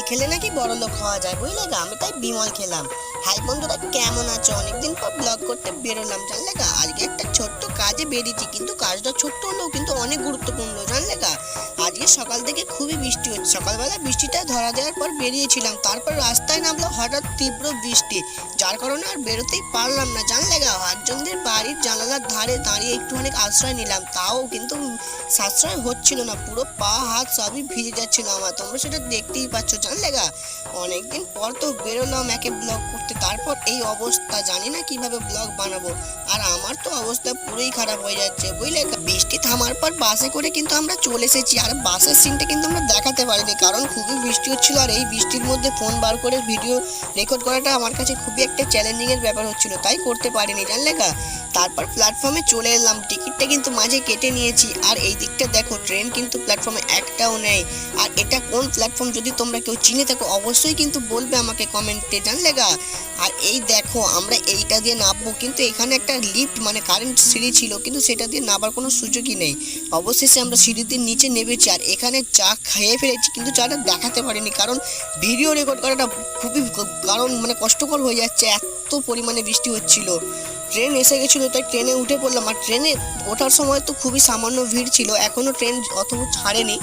খেলে নাকি বড়লোক হওয়া যায়, বুঝলে গা? আমি তাই বিমল খেলাম। হাই বন্ধুরা, কেমন আছো? অনেকদিন পর ব্লগ করতে বেরোলাম, জানলে গা। আজকে একটা ছোট্ট কাজে বেরিয়েছি, কিন্তু কাজটা ছোট্ট হলেও কিন্তু অনেক গুরুত্বপূর্ণ, জানলে গা। আজকে সকাল থেকে খুবই বৃষ্টি হচ্ছে। সকালবেলা বৃষ্টিটা ধরা দেওয়ার পর বেরিয়েছিলাম, তারপর রাস্তায় নামলো হঠাৎ তীব্র বৃষ্টি, যার কারণে আর বেরোতেই পারলাম না, জানলে গা। একজনদের বাড়ির জানালার ধারে দাঁড়িয়ে একটুখানি আশ্রয় নিলাম, তাও কিন্তু সাশ্রয় হচ্ছিল না। পুরো পা হাত সবই ভিজে যাচ্ছিল আমার, তোমরা সেটা দেখতেই পাচ্ছ, জানলে গা। অনেকদিন পর তো বেরোলাম একে ব্লগ করতে, তারপর এই অবস্থা, জানি না কিভাবে ব্লগ বানাবো। আর আমার তো অবস্থা পুরোই খারাপ হয়ে যাচ্ছে, বুঝলে। বৃষ্টি থামার পর বাসে করে কিন্তু আমরা চলে এসেছি, আর বাসের সিনটা কিন্তু আমরা দেখাতে পারিনি, কারণ খুবই বৃষ্টি হচ্ছিল। আর এই বৃষ্টির মধ্যে ফোন বার করে ভিডিও রেকর্ড করাটা আমার কাছে খুবই একটা চ্যালেঞ্জিং এর ব্যাপার হচ্ছিল, তাই করতে পারিনি, জানলে গা। তারপর প্ল্যাটফর্মে চলে এলাম, টিকিটটা কিন্তু মাঝে কেটে নিয়েছি। আর এই দিকটা দেখো, ট্রেন কিন্তু প্ল্যাটফর্মে একটাও নেই। আর এটা কোন প্ল্যাটফর্ম, যদি তোমরা কেউ চিনে থাকো অবশ্যই কিন্তু বলবে আমাকে কমেন্টে, জানলে গা। আর এই দেখো, আমরা এইটা দিয়ে নামবো, কিন্তু এখানে একটা লিফট মানে কারেন্ট সিঁড়ি ছিল, কিন্তু সেটা দিয়ে নামার কোনো সুযোগই নেই। অবশেষে আমরা সিঁড়িতে নিচে নেমেছি, আর এখানে চা খেয়ে ফেলেছি, কিন্তু চাটা দেখাতে পারিনি, কারণ ভিডিও রেকর্ড করাটা খুবই মানে কষ্টকর হয়ে যাচ্ছে, এত পরিমাণে বৃষ্টি হচ্ছিল। ট্রেন এসে গেছিলো, তাই ট্রেনে উঠে পড়লাম। আর ট্রেনে ওঠার সময় তো খুবই সামান্য ভিড় ছিল, এখনও ট্রেন অত ছাড়েনি।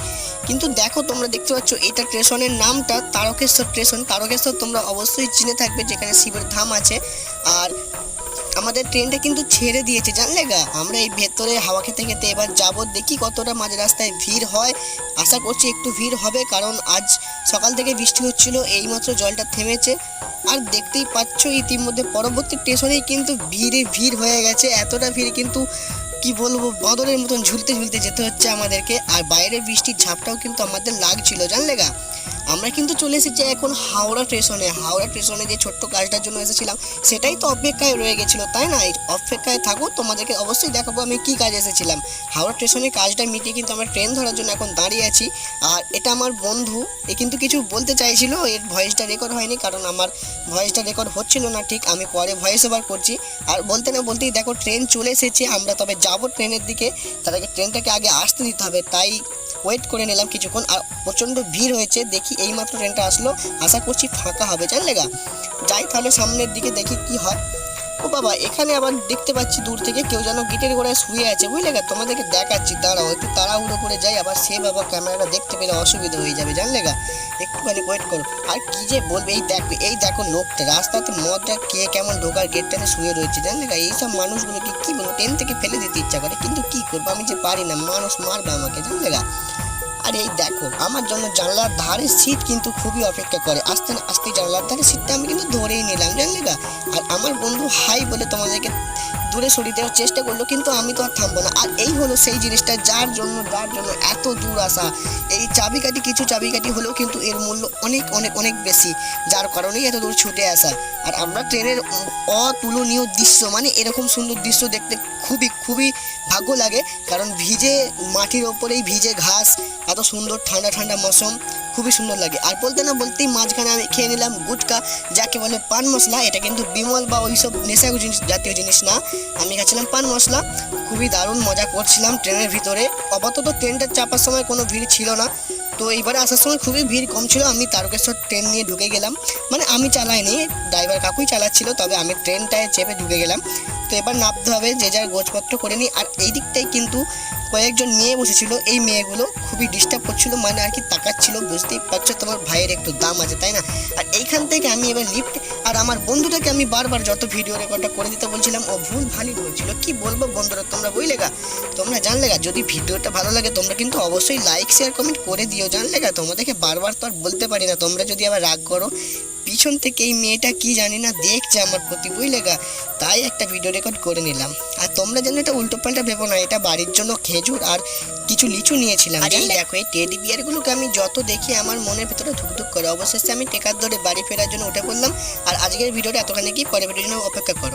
কিন্তু দেখো, তোমরা দেখতে পাচ্ছ এটা স্টেশনের নামটা তারকেশ্বর স্টেশন। তারকেশ্বর তোমরা অবশ্যই চিনে থাকবে, যেখানে শিবের ধাম আছে। আর আমাদের ট্রেনটা কিন্তু ছেড়ে দিয়েছে, জানলে গা। আমরা এই ভেতরে হাওয়া খেতে খেতে এবার যাব, দেখি কতটা মাঝ রাস্তায় ভিড় হয়। আশা করছি একটু ভিড় হবে, কারণ আজ সকাল থেকে বৃষ্টি হচ্ছিল, এইমাত্র জলটা থেমেছে। আর দেখতেই পাচ্ছ ইতিমধ্যে পরবর্তী স্টেশনেই কিন্তু ভিড় হয়ে গেছে, এতটা ভিড় কিন্তু কি বলবো, বাঁদরের মতন ঝুলতে ঝুলতে যেতে হচ্ছে আমাদেরকে। আর বাইরে বৃষ্টির ঝাপটাও কিন্তু আমাদের লাগছিল, জানলে গা। আমরা কিন্তু চলে এসেছি এখন হাওড়া স্টেশনে। হাওড়া স্টেশনে যে ছোট্ট কাজটার জন্য এসেছিলাম, সেটাই তো অপেক্ষায় রয়ে গেছিলো, তাই না? এই অপেক্ষায় থাকো, তোমাদেরকে অবশ্যই দেখাবো আমি কি কাজ এসেছিলাম। হাওড়া স্টেশনের কাজটা মিটিয়ে কিন্তু আমরা ট্রেন ধরার জন্য এখন দাঁড়িয়ে আছি। আর এটা আমার বন্ধু, এ কিন্তু কিছু বলতে চাইছিল, এর ভয়েসটা রেকর্ড হয়নি, কারণ আমার ভয়েসটা রেকর্ড হচ্ছিল না ঠিক, আমি পরে ভয়েস ওভার করছি। আর বলতে না বলতেই দেখো ট্রেন চলে এসেছে, আমরা তবে যাবো ট্রেনের দিকে। তার আগে ট্রেনটাকে আগে আসতে দিতে হবে, তাই ওয়েট করে নিলাম কিছুক্ষণ। আর প্রচণ্ড ভিড় হয়েছে, দেখি এইমাত্র ট্রেনটা আসলো, আশা করছি ফাঁকা হবে, জানলে গা। যাই তাহলে সামনের দিকে, দেখি কি হয়। ও বাবা, এখানে আবার দেখতে পাচ্ছি দূর থেকে কেউ যেন গিটের গোড়ায় শুয়ে আছে, বুঝলে গা। তোমাদেরকে দেখাচ্ছি, দাঁড়াও, একটু তাড়াহুড়ো করে যাই, আবার সে বাবা ক্যামেরাটা দেখতে পেলে অসুবিধা হয়ে যাবে, জানলে গা। একটুখানি ওয়েট করো। আর কি যে বলবে, এই দেখো লোকটা রাস্তাতে মদটা কে কেমন ঢোকার গেটটাতে শুয়ে রয়েছে, জানলে গা। এইসব মানুষগুলোকে কি বলবো, ট্রেন থেকে ফেলে দিতে ইচ্ছা করে, কিন্তু কি করবো, আমি যে পারি না, মানুষ মারবে আমাকে, জানলে গা। আর এই দেখো, আমার জন্য জানলার ধারে সিট কিন্তু খুবই অপেক্ষা করে, আস্তে আস্তে জানলার ধারে সিটটা আমি কিন্তু ধরেই নিলাম, জানলে গা। আর আমার বন্ধু হাই বলে তোমাদেরকে দূরে সরিয়ে দেওয়ার চেষ্টা করলো, কিন্তু আমি তো আর থামবো না। আর এই হলো সেই জিনিসটা যার জন্য এত দূর আসা। এই চাবিকাঠি, কিছু চাবিকাঠি হলেও কিন্তু এর মূল্য অনেক অনেক অনেক বেশি, যার কারণেই এত দূর ছুটে আসা। আর আমরা ট্রেনের অতুলনীয় দৃশ্য, মানে এরকম সুন্দর দৃশ্য দেখতে খুবই খুবই ভাগ্য লাগে, কারণ ভিজে মাটির ওপরেই ভিজে ঘাস, এত সুন্দর ঠান্ডা ঠান্ডা মৌসুম, খুবই সুন্দর লাগে। আর বলতে না বলতেই মাঝখানে আমি খেয়ে নিলাম গুটকা, যাকে বলে পান মশলা। এটা কিন্তু বিমল বা ওইসব নেশা জিনিস জাতীয় জিনিস না, আমি খাচ্ছিলাম পান মশলা। খুবই দারুণ মজা করছিলাম ট্রেনের ভিতরে। আপাতত ট্রেনটা চাপার সময় কোনো ভিড় ছিল না, তো এইবারে আসার সময় খুবই ভিড় কম ছিল। আমি তারকেশ্বর ট্রেন নিয়ে ঢুকে গেলাম, মানে আমি চালাইনি, ড্রাইভার কাকুই চালাচ্ছিল, তবে আমি ট্রেনটায় চেপে ঢুকে গেলাম। তো এবার নামতে হবে, যে যার গোছপত্র করে নিই। আর এই দিকটাই কিন্তু কয়েকজন মেয়ে বসেছিল, এই মেয়েগুলো খুবই ডিস্টার্ব করছিল, মানে আর কি তাকাচ্ছিল, বুঝতেই পারছো তোমার ভাইয়ের একটু দাম আছে, তাই না? আর এইখান থেকে আমি এবার লিফট, আর আমার বন্ধুটাকে আমি বারবার যত ভিডিও রেকর্ডটা করে দিতে বলছিলাম, ও ভুল ভালই বলছিল। কি বলবো বন্ধুরা, তোমরা বুঝলে গা, তোমরা জানলে গা। যদি ভিডিওটা ভালো লাগে তোমরা কিন্তু অবশ্যই লাইক শেয়ার কমেন্ট করে দিও, জানলে গা। তোমাদেরকে বারবার তো আর বলতে পারি না, তোমরা যদি আবার রাগ করো। পিছন থেকে এই মেয়েটা কি জানি না দেখছে আমার প্রতি, বুঝলে গা, তাই একটা ভিডিও রেকর্ড করে নিলাম। আর তোমরা যেন এটা উল্টো পাল্টা ভেবো না, এটা বাড়ির জন্য খেজুর আর কিছু লিচু নিয়েছিলাম। আর এই দেখো, এই টেডি বিয়ারগুলোকে আমি যত দেখি আমার মনের ভিতরে ধুকধুক করে। অবশেষে আমি টেকার ধরে বাড়ি ফেরার জন্য উঠে পড়লাম। আর আজকের ভিডিওটা এতখানি, কি পরের ভিডিওর জন্য অপেক্ষা করো।